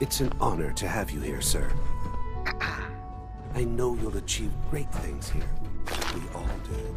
It's an honor to have you here, sir. I know you'll achieve great things here. We all do.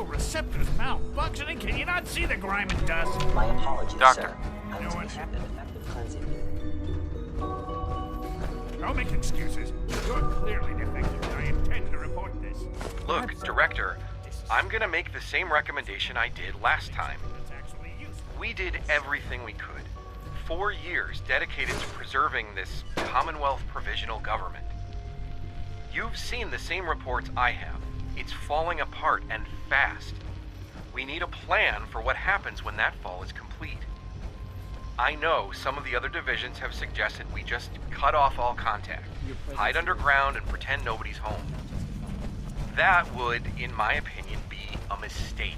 Receptors malfunctioning? Can you not see the grime and dust? My apologies, Doctor. sir. I was making an effective cleansing. Don't make excuses. You're clearly defective, and I intend to report this. Look, Director, I'm gonna make the same recommendation I did last time. It's actually useful. We did everything we could. 4 years dedicated to preserving this Commonwealth provisional government. You've seen the same reports I have. It's falling apart and fast. We need a plan for what happens when that fall is complete. I know some of the other divisions have suggested we just cut off all contact, hide underground and pretend nobody's home. That would, in my opinion, be a mistake.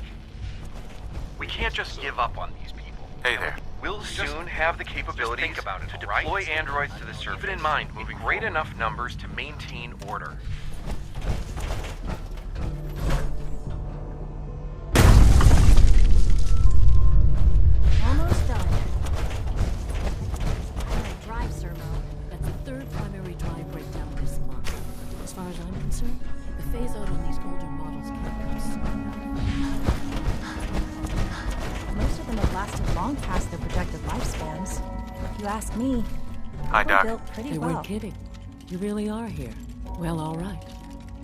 We can't just give up on these people. Hey there. We'll soon have the capabilities to deploy androids to the surface. Keep it in mind, moving great enough numbers to maintain order. Almost done. Alright, drive servo. That's the third primary drive breakdown this month. As far as I'm concerned, the phase out on these older models can't come soon enough. Most of them have lasted long past their projected lifespans. If you ask me, Hi, they Doc. built pretty They well. weren't kidding. You really are here. Well, all right.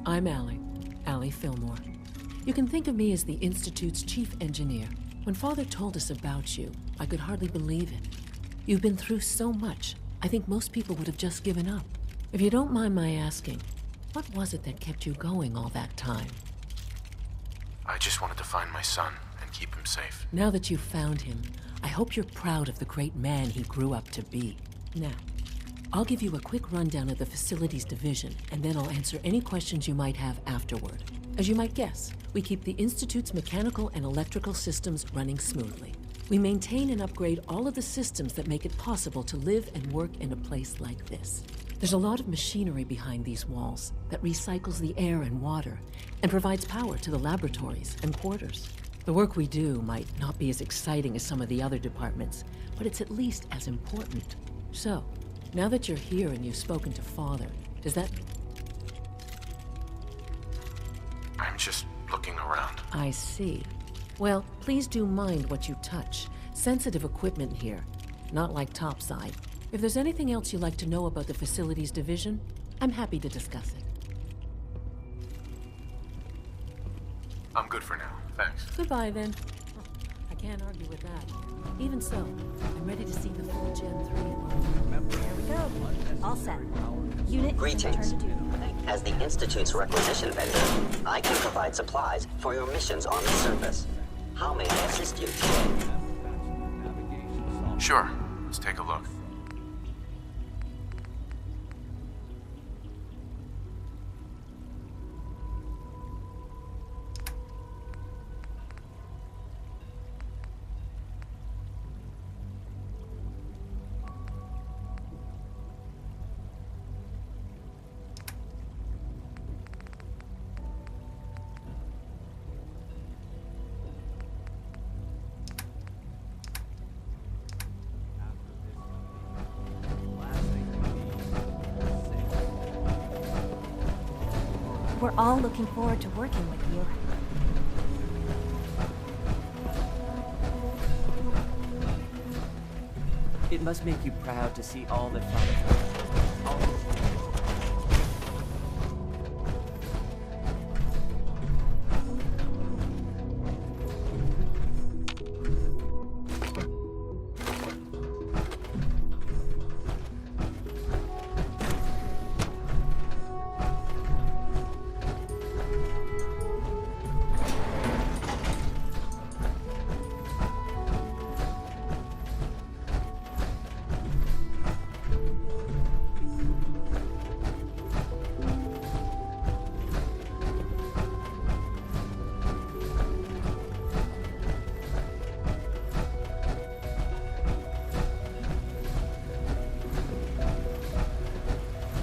I'm Allie Fillmore. You can think of me as the Institute's chief engineer. When Father told us about you, I could hardly believe it. You've been through so much, I think most people would have just given up. If you don't mind my asking, what was it that kept you going all that time? I just wanted to find my son and keep him safe. Now that you've found him, I hope you're proud of the great man he grew up to be. Now, I'll give you a quick rundown of the facilities division, and then I'll answer any questions you might have afterward. As you might guess, we keep the Institute's mechanical and electrical systems running smoothly. We maintain and upgrade all of the systems that make it possible to live and work in a place like this. There's a lot of machinery behind these walls that recycles the air and water and provides power to the laboratories and quarters. The work we do might not be as exciting as some of the other departments, but it's at least as important. So, now that you're here and you've spoken to Father, does that... I'm just looking around. I see. Well, please do mind what you touch. Sensitive equipment here, not like topside. If there's anything else you'd like to know about the facilities division, I'm happy to discuss it. I'm good for now. Thanks. Goodbye, then. I can't argue with that. Even so, I'm ready to see the full Gen 3 alarm. There we go. All set. Unit Greetings. return to duty. As the Institute's requisition vendor, I can provide supplies for your missions on the surface. How may I assist you today? Sure. Let's take a look. We're all looking forward to working with you. It must make you proud to see all that Father All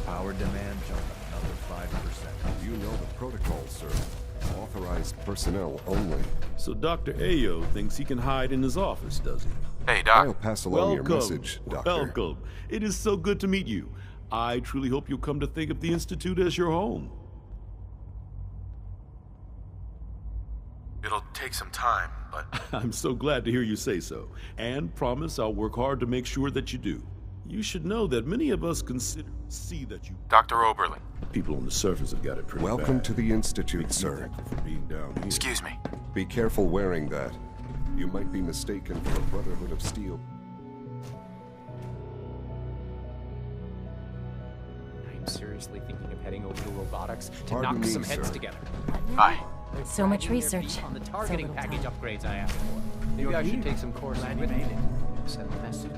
Power demand jumped another 5%. You know the protocol, sir. Authorized personnel only. So Dr. Ayo thinks he can hide in his office, does he? Hey, Doc. I'll pass along your Welcome. message, Doctor. Welcome. It is so good to meet you. I truly hope you'll come to think of the Institute as your home. It'll take some time, but I'm so glad to hear you say so, and promise I'll work hard to make sure that you do. You should know that many of us see that you... Dr. Oberlin. People on the surface have got it pretty Welcome bad. to the Institute, Makes me sir. thankful for being down here. Excuse me. Be careful wearing that. You might be mistaken for a Brotherhood of Steel. I'm seriously thinking of heading over to robotics to Pardon knock me, some heads sir. together. Hi. They're So much dragging their research. feet on the So targeting little package time. upgrades I asked for. Maybe I should take some courses with you. Send a message.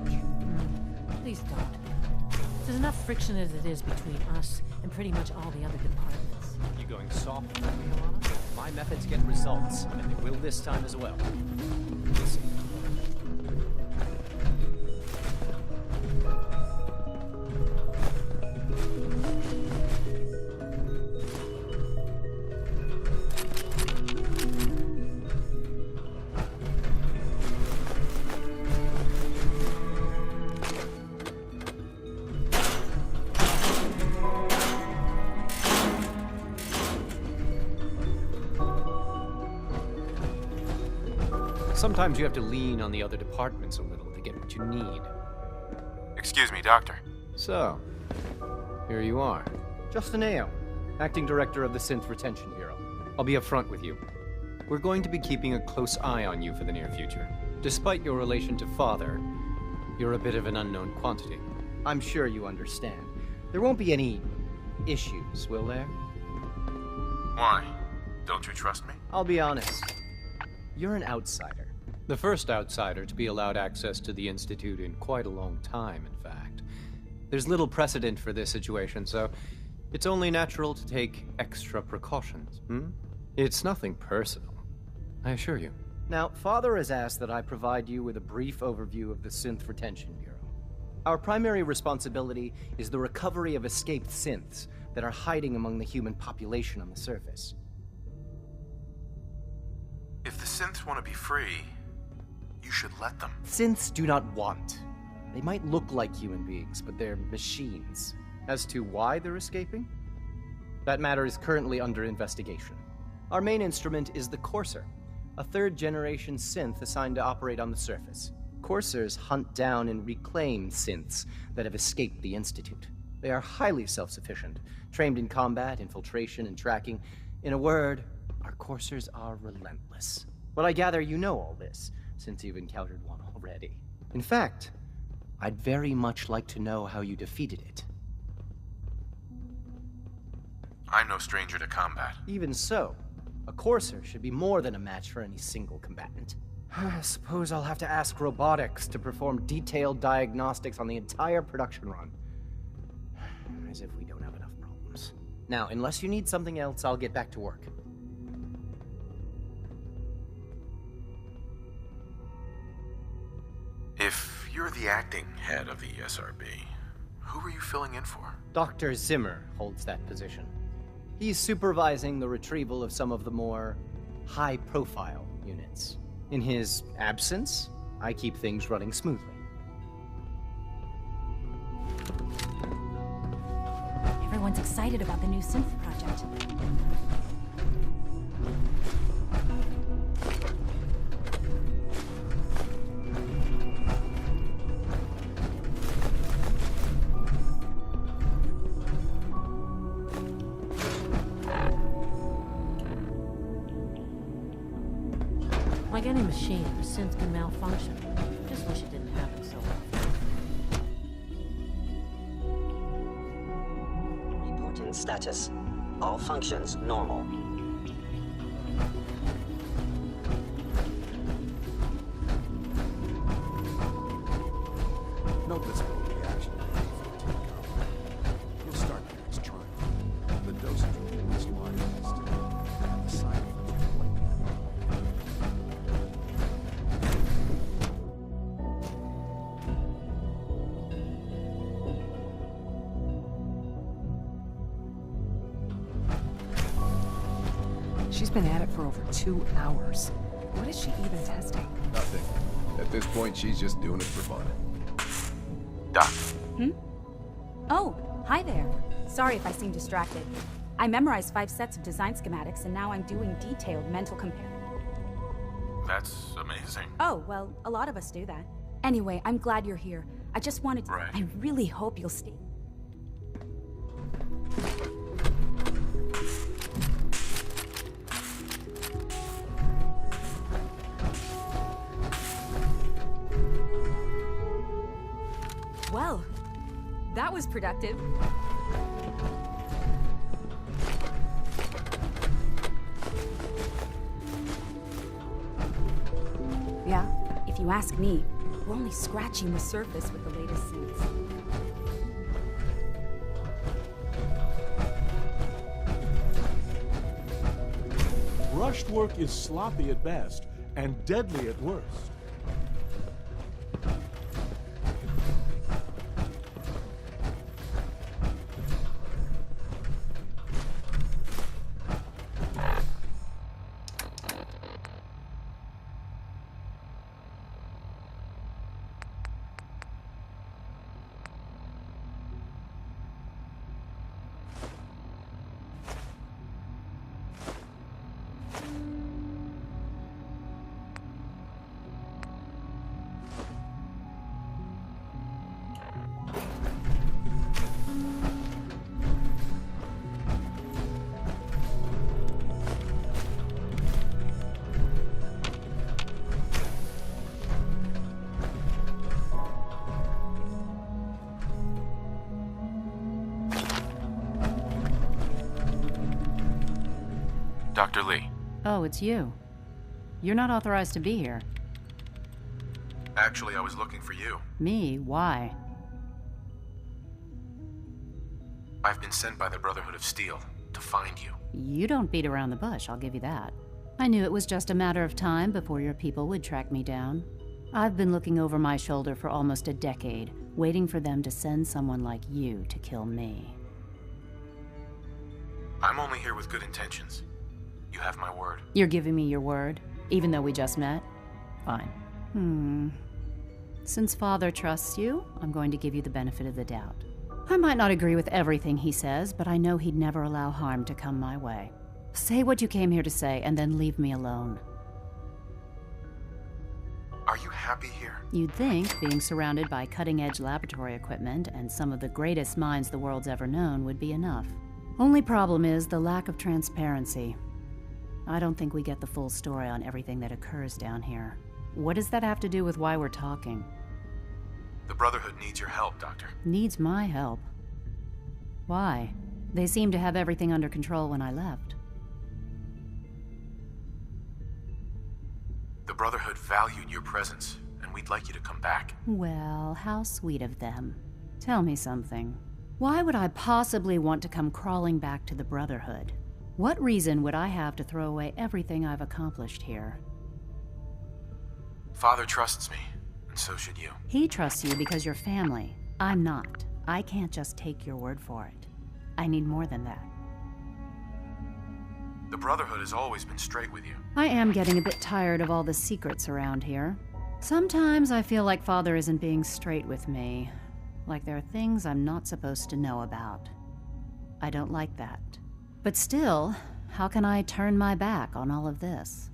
Please don't. There's enough friction as it is between us and pretty much all the other departments. You going soft on me, Alana? My methods get results, and they will this time as well. Listen. Sometimes you have to lean on the other departments a little to get what you need. Excuse me, Doctor. So, here you are. Justin Ayo, Acting Director of the Synth Retention Bureau. I'll be upfront with you. We're going to be keeping a close eye on you for the near future. Despite your relation to Father, you're a bit of an unknown quantity. I'm sure you understand. There won't be any issues, will there? Why? Don't you trust me? I'll be honest. You're an outsider. The first outsider to be allowed access to the Institute in quite a long time, in fact. There's little precedent for this situation, so it's only natural to take extra precautions, It's nothing personal, I assure you. Now, Father has asked that I provide you with a brief overview of the Synth Retention Bureau. Our primary responsibility is the recovery of escaped synths that are hiding among the human population on the surface. If the synths want to be free, you should let them. Synths do not want. They might look like human beings, but they're machines. As to why they're escaping? That matter is currently under investigation. Our main instrument is the Courser, a third-generation synth assigned to operate on the surface. Coursers hunt down and reclaim synths that have escaped the Institute. They are highly self-sufficient, trained in combat, infiltration, and tracking. In a word, our Coursers are relentless. But I gather you know all this, since you've encountered one already. In fact, I'd very much like to know how you defeated it. I'm no stranger to combat. Even so, a Courser should be more than a match for any single combatant. I suppose I'll have to ask robotics to perform detailed diagnostics on the entire production run. As if we don't have enough problems. Now, unless you need something else, I'll get back to work. If you're the acting head of the SRB, who are you filling in for? Dr. Zimmer holds that position. He's supervising the retrieval of some of the more high-profile units. In his absence, I keep things running smoothly. Everyone's excited about the new synth project. project. Like any machine, the synth can malfunction. Just wish it didn't happen so often. Reporting status. All functions normal. No visible reaction to A14 You'll start the next trial. The dosage will be personalized. And the side effects will be She's been at it for over 2 hours. What is she even testing? Nothing. At this point, she's just doing it for fun. Doc. Oh, hi there. Sorry if I seem distracted. I memorized 5 sets of design schematics, and now I'm doing detailed mental comparison. That's amazing. Oh, well, a lot of us do that. Anyway, I'm glad you're here. I just wanted to... Right. I really hope you'll stay. Well, that was productive. Yeah, if you ask me, we're only scratching the surface with the latest synths. Rushed work is sloppy at best and deadly at worst. Dr. Lee. Oh, it's you. You're not authorized to be here. Actually, I was looking for you. Me? Why? I've been sent by the Brotherhood of Steel to find you. You don't beat around the bush, I'll give you that. I knew it was just a matter of time before your people would track me down. I've been looking over my shoulder for almost a decade, waiting for them to send someone like you to kill me. I'm only here with good intentions. You have my word. You're giving me your word, even though we just met? Fine. Since Father trusts you, I'm going to give you the benefit of the doubt. I might not agree with everything he says, but I know he'd never allow harm to come my way. Say what you came here to say, and then leave me alone. Are you happy here? You'd think being surrounded by cutting-edge laboratory equipment and some of the greatest minds the world's ever known would be enough. Only problem is the lack of transparency. I don't think we get the full story on everything that occurs down here. What does that have to do with why we're talking? The Brotherhood needs your help, Doctor. Needs my help? Why? They seemed to have everything under control when I left. The Brotherhood valued your presence, and we'd like you to come back. Well, how sweet of them. Tell me something. Why would I possibly want to come crawling back to the Brotherhood? What reason would I have to throw away everything I've accomplished here? Father trusts me, and so should you. He trusts you because you're family. I'm not. I can't just take your word for it. I need more than that. The Brotherhood has always been straight with you. I am getting a bit tired of all the secrets around here. Sometimes I feel like Father isn't being straight with me. Like there are things I'm not supposed to know about. I don't like that. But still, how can I turn my back on all of this?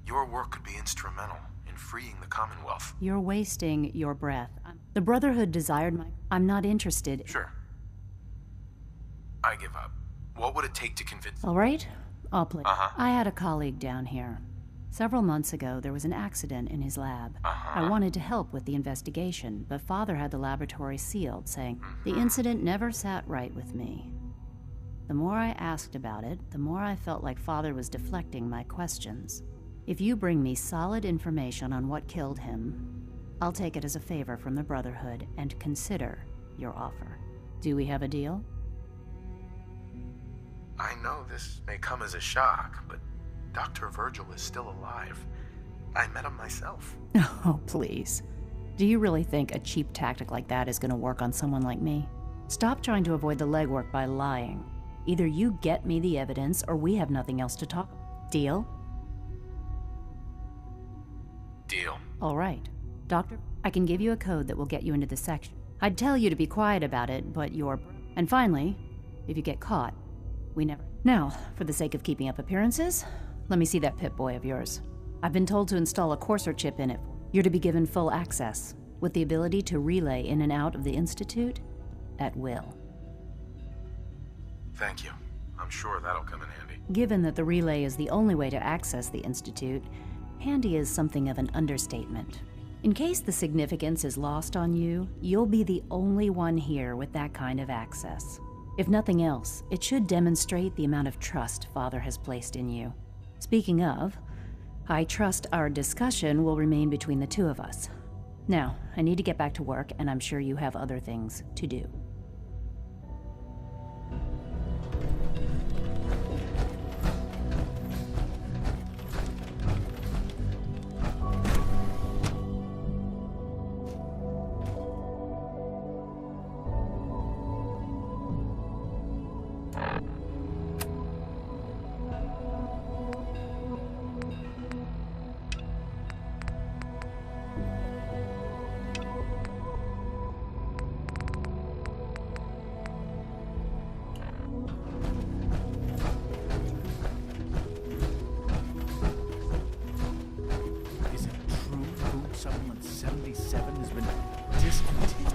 Your work could be instrumental in freeing the Commonwealth. You're wasting your breath. The Brotherhood desired my... I'm not interested. Sure. I give up. What would it take to convince... All right, I'll play. Uh-huh. I had a colleague down here. Several months ago, there was an accident in his lab. I wanted to help with the investigation, but Father had the laboratory sealed, saying, the incident never sat right with me. The more I asked about it, the more I felt like Father was deflecting my questions. If you bring me solid information on what killed him, I'll take it as a favor from the Brotherhood and consider your offer. Do we have a deal? I know this may come as a shock, but Dr. Virgil is still alive. I met him myself. Oh, please. Do you really think a cheap tactic like that is going to work on someone like me? Stop trying to avoid the legwork by lying. Either you get me the evidence, or we have nothing else to talk about. Deal? Deal. All right. Doctor, I can give you a code that will get you into the section. I'd tell you to be quiet about it, but you're... And finally, if you get caught, we never... Now, for the sake of keeping up appearances, let me see that Pip-Boy of yours. I've been told to install a Courser chip in it. You're to be given full access, with the ability to relay in and out of the Institute at will. Thank you. I'm sure that'll come in handy. Given that the relay is the only way to access the Institute, handy is something of an understatement. In case the significance is lost on you, you'll be the only one here with that kind of access. If nothing else, it should demonstrate the amount of trust Father has placed in you. Speaking of, I trust our discussion will remain between the two of us. Now, I need to get back to work, and I'm sure you have other things to do. Supplement 77 has been discontinued.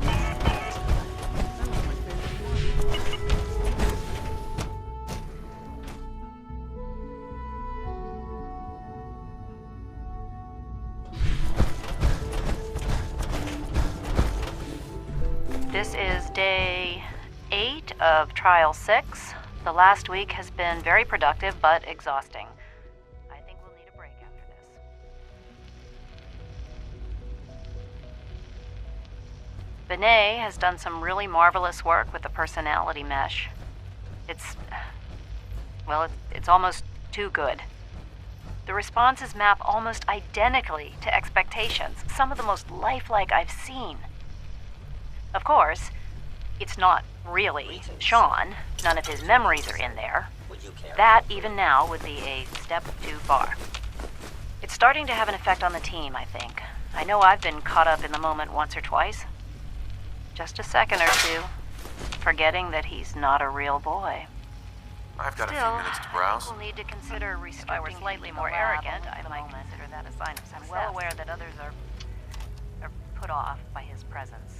This is day 8 of Trial 6. The last week has been very productive but exhausting. I think we'll need a break after this. Benet has done some really marvelous work with the personality mesh. It's almost too good. The responses map almost identically to expectations, some of the most lifelike I've seen. Of course, it's not really Sean. None of his memories are in there. That, even now, would be a step too far. It's starting to have an effect on the team, I think. I know I've been caught up in the moment once or twice. Just a second or two, forgetting that he's not a real boy. I've got a few minutes to browse. We'll need to consider restricting. If I were slightly more arrogant, I might consider that a sign of success. I'm well aware that others are put off by his presence.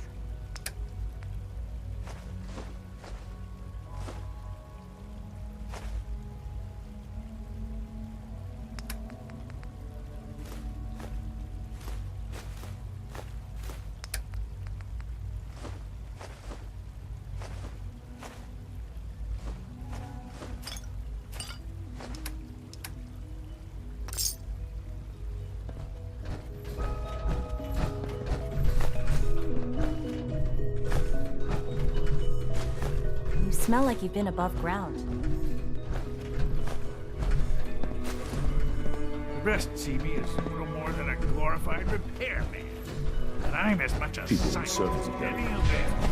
Smell like you've been above ground. The rest see me as little more than a glorified repairman. And I'm as much a People scientist serve as any of them.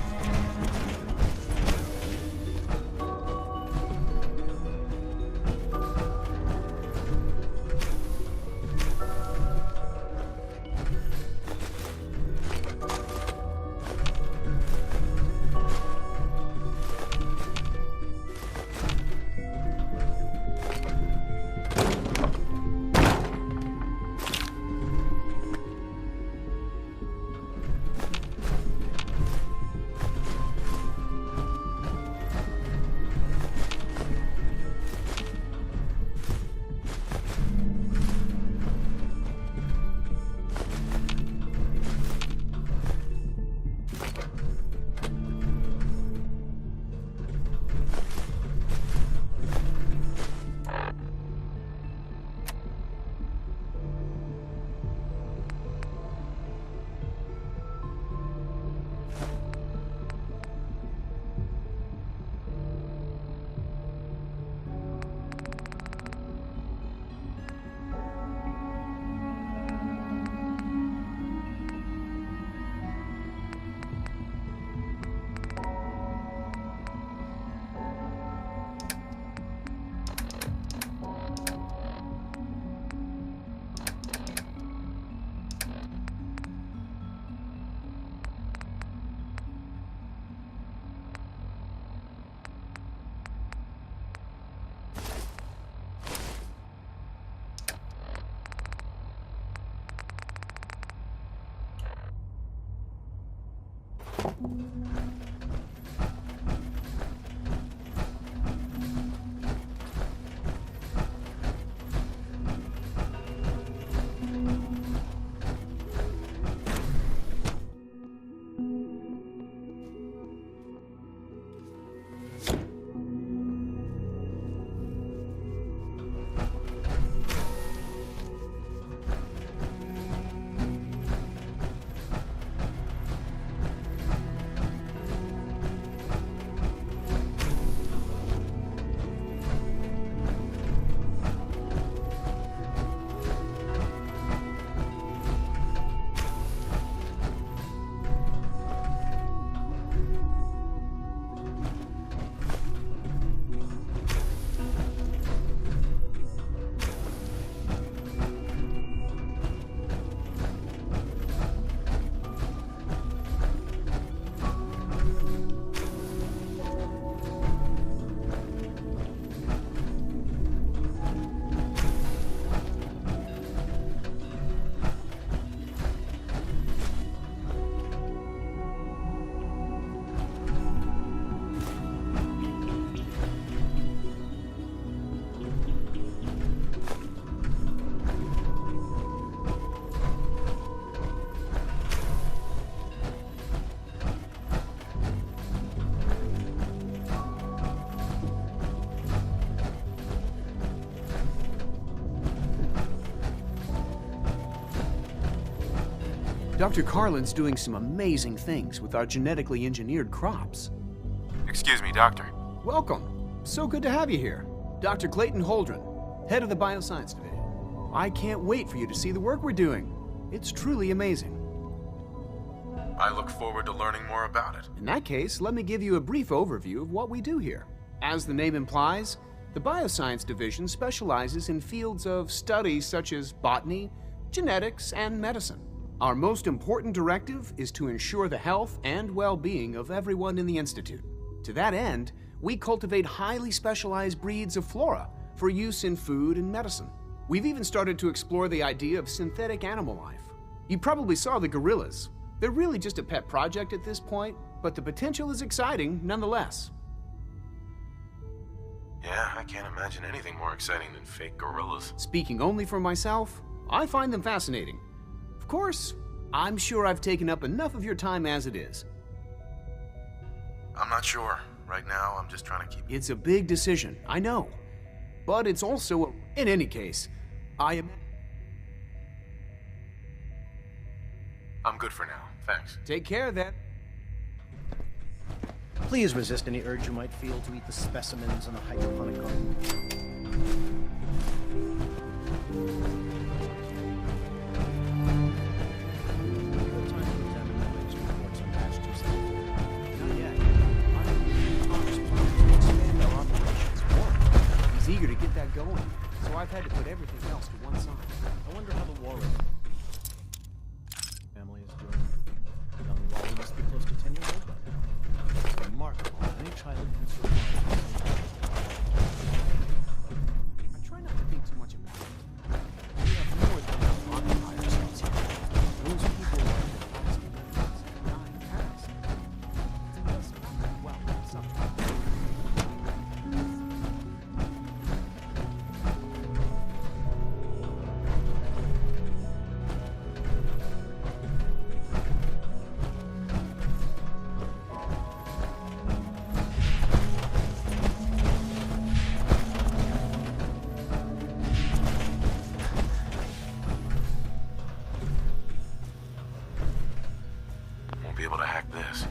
Dr. Carlin's doing some amazing things with our genetically engineered crops. Excuse me, Doctor. Welcome. So good to have you here. Dr. Clayton Holdren, head of the Bioscience Division. I can't wait for you to see the work we're doing. It's truly amazing. I look forward to learning more about it. In that case, let me give you a brief overview of what we do here. As the name implies, the Bioscience Division specializes in fields of study such as botany, genetics, and medicine. Our most important directive is to ensure the health and well-being of everyone in the Institute. To that end, we cultivate highly specialized breeds of flora for use in food and medicine. We've even started to explore the idea of synthetic animal life. You probably saw the gorillas. They're really just a pet project at this point, but the potential is exciting nonetheless. Yeah, I can't imagine anything more exciting than fake gorillas. Speaking only for myself, I find them fascinating. Of course, I'm sure I've taken up enough of your time as it is. I'm not sure. Right now, I'm just trying to keep... It's a big decision, I know. But it's also In any case, I'm good for now. Thanks. Take care, then. Please resist any urge you might feel to eat the specimens in the hydroponic garden. He's eager to get that going, so I've had to put everything else to one side. I wonder how the Warren family is doing. Young Wally must be close to 10 years old by now. Remarkable. Any child can survive. I try not to think too much about it. We have more than enough to occupy ourselves here. Those people are the last minutes, dying fast. It does not well, sometimes. Won't be able to hack this.